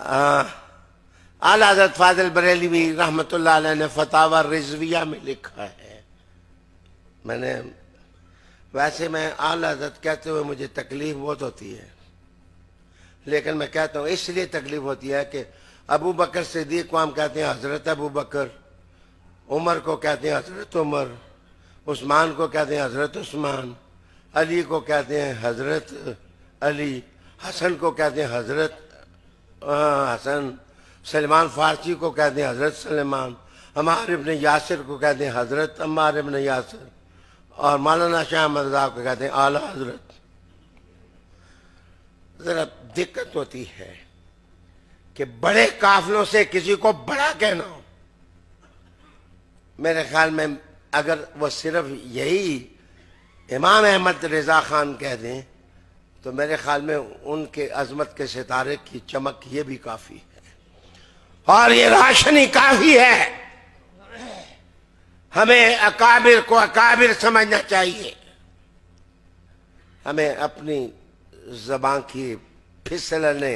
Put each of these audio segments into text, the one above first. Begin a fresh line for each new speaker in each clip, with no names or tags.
اعلیٰ حضرت فاضل بریلوی رحمۃ اللہ علیہ نے فتاوی رضویہ میں لکھا ہے. ویسے میں اعلیٰ حضرت کہتے ہوئے مجھے تکلیف بہت ہوتی ہے، لیکن میں کہتا ہوں اس لیے تکلیف ہوتی ہے کہ ابو بکر صدیق کو ہم کہتے ہیں حضرت ابو بکر، عمر کو کہتے ہیں حضرت عمر، عثمان کو کہتے ہیں حضرت عثمان، علی کو کہتے ہیں حضرت علی، حسن کو کہتے ہیں حضرت حسن، سلمان فارسی کو کہتے ہیں حضرت سلمان، عمار ابن یاسر کو کہتے ہیں حضرت عمار ابن یاسر، اور مولانا شاہ احمد رضا کو کہتے ہیں اعلیٰ حضرت. ذرا دقت ہوتی ہے کہ بڑے قافلوں سے کسی کو بڑا کہنا ہو. میرے خیال میں اگر وہ صرف یہی امام احمد رضا خان کہہ دیں تو میرے خیال میں ان کے عظمت کے ستارے کی چمک یہ بھی کافی ہے، اور یہ روشنی کافی ہے. ہمیں اکابر کو اکابر سمجھنا چاہیے. ہمیں اپنی زبان کی پھسلنے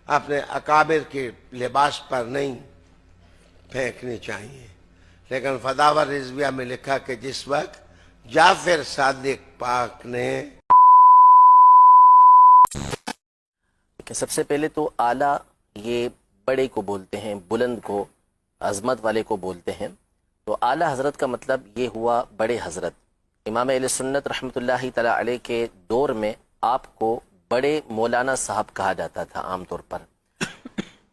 اپنے اکابر کے لباس پر نہیں پھینکنی چاہیے. لیکن فتاوی رضویہ میں لکھا کہ جس وقت جعفر صادق پاک نے
سب سے پہلے تو اعلیٰ یہ بڑے کو بولتے ہیں، بلند کو، عظمت والے کو بولتے ہیں. تو اعلیٰ حضرت کا مطلب یہ ہوا بڑے حضرت. امام اہل سنت رحمۃ اللہ تعالی علیہ کے دور میں آپ کو بڑے مولانا صاحب کہا جاتا تھا عام طور پر.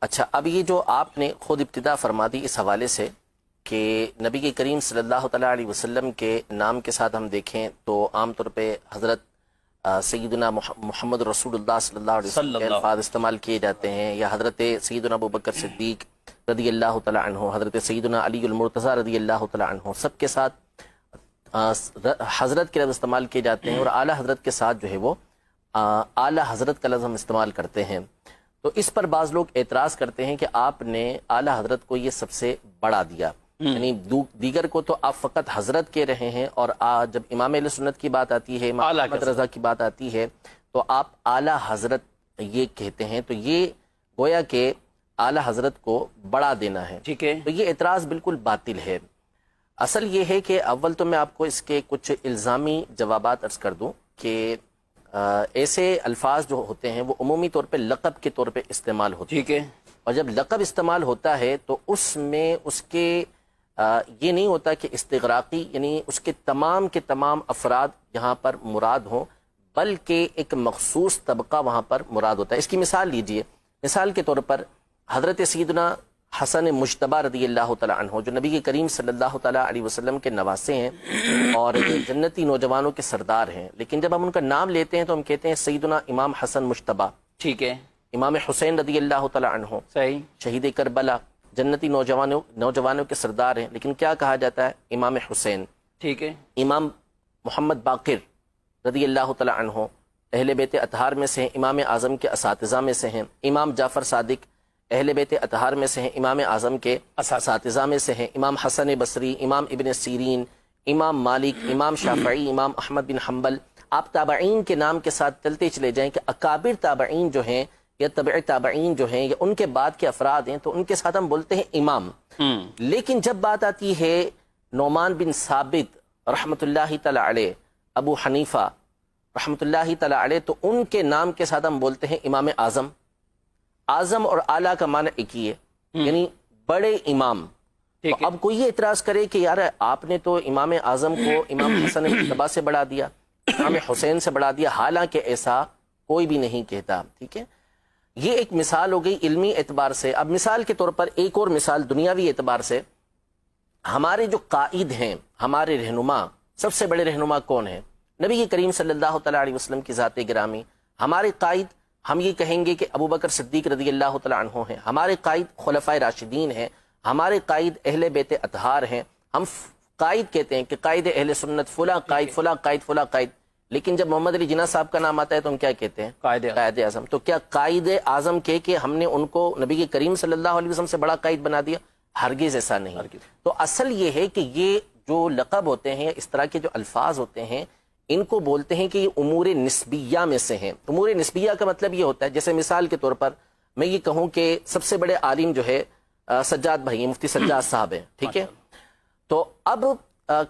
اچھا، اب یہ جو آپ نے خود ابتدا فرما دی اس حوالے سے کہ نبی کے کریم صلی اللہ تعالیٰ علیہ وسلم کے نام کے ساتھ ہم دیکھیں تو عام طور پہ حضرت سیدنا محمد رسول اللہ صلی اللہ علیہ وسلم کے الفاظ استعمال کیے جاتے ہیں، یا حضرت سیدنا ابو بکر صدیق رضی اللہ تعالیٰ عنہ، حضرت سیدنا علی المرتضیٰ رضی اللہ تعالیٰ عنہ، سب کے ساتھ حضرت کے لفظ استعمال کیے جاتے ہیں، اور اعلیٰ حضرت کے ساتھ جو ہے وہ اعلیٰ حضرت کا لفظ ہم استعمال کرتے ہیں. تو اس پر بعض لوگ اعتراض کرتے ہیں کہ آپ نے اعلیٰ حضرت کو یہ سب سے بڑا دیا، یعنی دیگر کو تو آپ فقط حضرت کہہ رہے ہیں، اور جب امام اہل سنت کی بات آتی ہے، امام احمد رضا کی بات آتی ہے تو آپ اعلیٰ حضرت یہ کہتے ہیں. تو یہ گویا کہ اعلیٰ حضرت کو بڑا دینا ہے.
ٹھیک ہے،
تو یہ اعتراض بالکل باطل ہے. اصل یہ ہے کہ اول تو میں آپ کو اس کے کچھ الزامی جوابات عرض کر دوں کہ ایسے الفاظ جو ہوتے ہیں وہ عمومی طور پہ لقب کے طور پہ استعمال ہوتے ہیں.
ٹھیک ہے،
اور جب لقب استعمال ہوتا ہے تو اس میں اس کے یہ نہیں ہوتا کہ استغراقی، یعنی اس کے تمام افراد یہاں پر مراد ہوں، بلکہ ایک مخصوص طبقہ وہاں پر مراد ہوتا ہے. اس کی مثال لیجئے. مثال کے طور پر حضرت سیدنا حسن مجتبی رضی اللہ تعالیٰ عنہ جو نبی کریم صلی اللہ تعالیٰ علیہ وسلم کے نواسے ہیں اور جنتی نوجوانوں کے سردار ہیں، لیکن جب ہم ان کا نام لیتے ہیں تو ہم کہتے ہیں سیدنا امام حسن مجتبی.
ٹھیک ہے،
امام حسین رضی اللہ تعالیٰ عنہ
صحیح،
شہید کربلا، جنتی نوجوانوں کے سردار ہیں، لیکن کیا کہا جاتا ہے؟ امام حسین.
ٹھیک ہے،
امام محمد باقر رضی اللہ تعالیٰ عنہ اہل بیت اطہار میں سے ہیں، امام اعظم کے اساتذہ میں سے ہیں. امام جعفر صادق اہل بیت اطہار میں سے ہیں، امام اعظم کے اساتذہ میں سے ہیں. امام حسن بصری، امام ابن سیرین، امام مالک، امام شافعی، امام احمد بن حنبل. آپ تابعین کے نام کے ساتھ چلتے چلے جائیں کہ اکابر تابعین جو ہیں یا تبع تابعین جو ہیں یا ان کے بعد کے افراد ہیں تو ان کے ساتھ ہم بولتے ہیں امام. لیکن جب بات آتی ہے نعمان بن ثابت رحمۃ اللہ تعالی علیہ، ابو حنیفہ رحمۃ اللہ تعالی علیہ، تو ان کے نام کے ساتھ ہم بولتے ہیں امام اعظم. اعظم اور اعلیٰ کا معنی ایک ہی ہے، یعنی بڑے امام. تو اب کوئی یہ اعتراض کرے کہ یار آپ نے تو امام اعظم کو امام حسن مجتبی سے بڑھا دیا، امام حسین سے بڑھا دیا، حالانکہ ایسا کوئی بھی نہیں کہتا. ٹھیک ہے، یہ ایک مثال ہو گئی علمی اعتبار سے. اب مثال کے طور پر ایک اور مثال دنیاوی اعتبار سے. ہمارے جو قائد ہیں، ہمارے رہنما، سب سے بڑے رہنما کون ہیں؟ نبی کریم صلی اللہ تعالیٰ علیہ وسلم کی ذات گرامی. ہمارے قائد ہم یہ کہیں گے کہ ابو بکر صدیق رضی اللہ تعالیٰ عنہ ہیں. ہمارے قائد خلفائے راشدین ہیں. ہمارے قائد اہل بیت اطہار ہیں. ہم قائد کہتے ہیں کہ قائد اہل سنت فلاں قائد، فلاں قائد، فلاں قائد. لیکن جب محمد علی جناح صاحب کا نام آتا ہے تو ہم کیا کہتے ہیں؟ قائد اعظم. تو کیا قائد اعظم کہہ کے ہم نے ان کو نبی کریم صلی اللہ علیہ وسلم سے بڑا قائد بنا دیا؟ ہرگز ایسا نہیں. تو اصل یہ ہے کہ یہ جو لقب ہوتے ہیں، اس طرح کے جو الفاظ ہوتے ہیں، ان کو بولتے ہیں کہ یہ امور نسبیہ میں سے ہیں. امور نسبیہ کا مطلب یہ ہوتا ہے، جیسے مثال کے طور پر میں یہ کہوں کہ سب سے بڑے عالم جو ہے سجاد بھائی مفتی سجاد صاحب ہیں، ٹھیک ہے؟ تو اب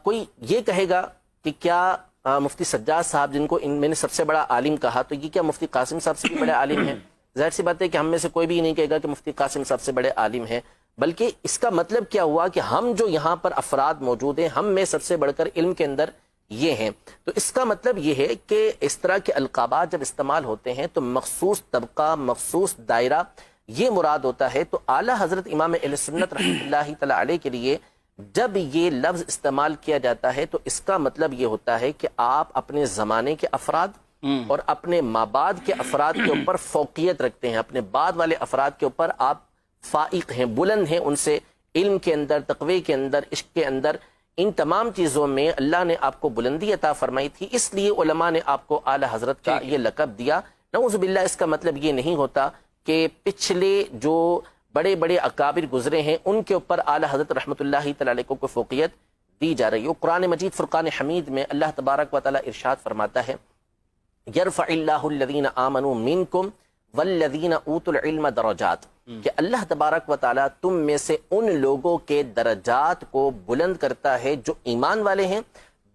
کوئی یہ کہے گا کہ کیا مفتی سجاد صاحب جن کو میں نے سب سے بڑا عالم کہا، تو یہ کیا مفتی قاسم صاحب سے بھی بڑے عالم ہیں؟ ظاہر سی بات ہے کہ ہم میں سے کوئی بھی یہ نہیں کہے گا کہ مفتی قاسم صاحب سے بڑے عالم ہیں، بلکہ اس کا مطلب کیا ہوا کہ ہم جو یہاں پر افراد موجود ہیں، ہم میں سب سے بڑھ کر علم کے اندر یہ ہیں۔ تو اس کا مطلب یہ ہے کہ اس طرح کے القابات جب استعمال ہوتے ہیں تو مخصوص طبقہ، مخصوص دائرہ یہ مراد ہوتا ہے۔ تو اعلیٰ حضرت امام اہل سنت رحمۃ اللہ تعالی علیہ کے لیے جب یہ لفظ استعمال کیا جاتا ہے تو اس کا مطلب یہ ہوتا ہے کہ آپ اپنے زمانے کے افراد اور اپنے مابعد کے افراد کے اوپر فوقیت رکھتے ہیں، اپنے بعد والے افراد کے اوپر آپ فائق ہیں، بلند ہیں ان سے، علم کے اندر، تقوی کے اندر، عشق کے اندر، ان تمام چیزوں میں اللہ نے آپ کو بلندی عطا فرمائی تھی، اس لیے علماء نے آپ کو اعلیٰ حضرت کا یہ لقب دیا۔ نعوذ باللہ اس کا مطلب یہ نہیں ہوتا کہ پچھلے جو بڑے بڑے اکابر گزرے ہیں ان کے اوپر اعلیٰ حضرت رحمۃ اللہ تعالی علیہ کو فوقیت دی جا رہی ہے۔ قرآن مجید فرقان حمید میں اللہ تبارک و تعالی ارشاد فرماتا ہے یرفع اللہ الذین آمنوا منکم والذین اوتوا العلم درجات، کہ اللہ تبارک و تعالی تم میں سے ان لوگوں کے درجات کو بلند کرتا ہے جو ایمان والے ہیں،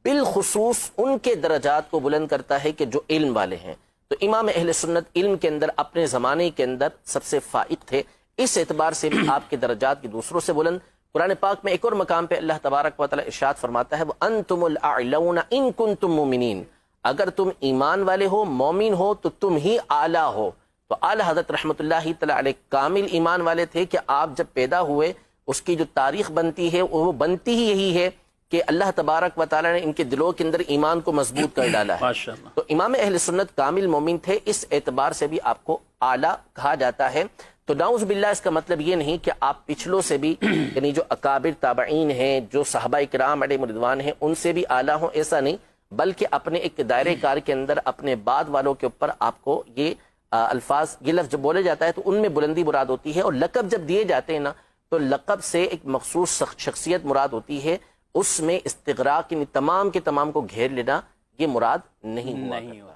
بالخصوص ان کے درجات کو بلند کرتا ہے کہ جو علم والے ہیں۔ تو امام اہل سنت علم کے اندر اپنے زمانے کے اندر سب سے فائق تھے، اس اعتبار سے بھی آپ کے درجات کی دوسروں سے بلند۔ قرآن پاک میں ایک اور مقام پہ اللہ تبارک و تعالی ارشاد فرماتا ہے وَأَنْتُمُ الْأَعْلَوْنَ إِن كُنْتُم مُؤْمِنِينَ، اگر تم ایمان والے ہو، مومن ہو تو تم ہی اعلیٰ ہو۔ تو اعلیٰ حضرت رحمۃ اللہ تعالی علیہ کامل ایمان والے تھے کہ آپ جب پیدا ہوئے اس کی جو تاریخ بنتی ہے وہ بنتی ہی یہی ہے کہ اللہ تبارک و تعالی نے ان کے دلوں کے اندر ایمان کو مضبوط کر ڈالا ہے۔ تو امام اہل سنت کامل مومن تھے، اس اعتبار سے بھی آپ کو اعلیٰ کہا جاتا ہے۔ تو نعوذ باللہ اس کا مطلب یہ نہیں کہ آپ پچھلوں سے بھی یعنی جو اکابر تابعین ہیں، جو صحابہ کرام علیہ رضوان ہیں، ان سے بھی اعلیٰ ہوں، ایسا نہیں، بلکہ اپنے ایک دائرے کار کے اندر اپنے بعد والوں کے اوپر آپ کو یہ الفاظ، یہ لفظ جب بولے جاتا ہے تو ان میں بلندی مراد ہوتی ہے، اور لقب جب دیے جاتے ہیں نا تو لقب سے ایک مخصوص شخصیت مراد ہوتی ہے، اس میں استغراق تمام کے تمام کو گھیر لینا یہ مراد نہیں ہوا۔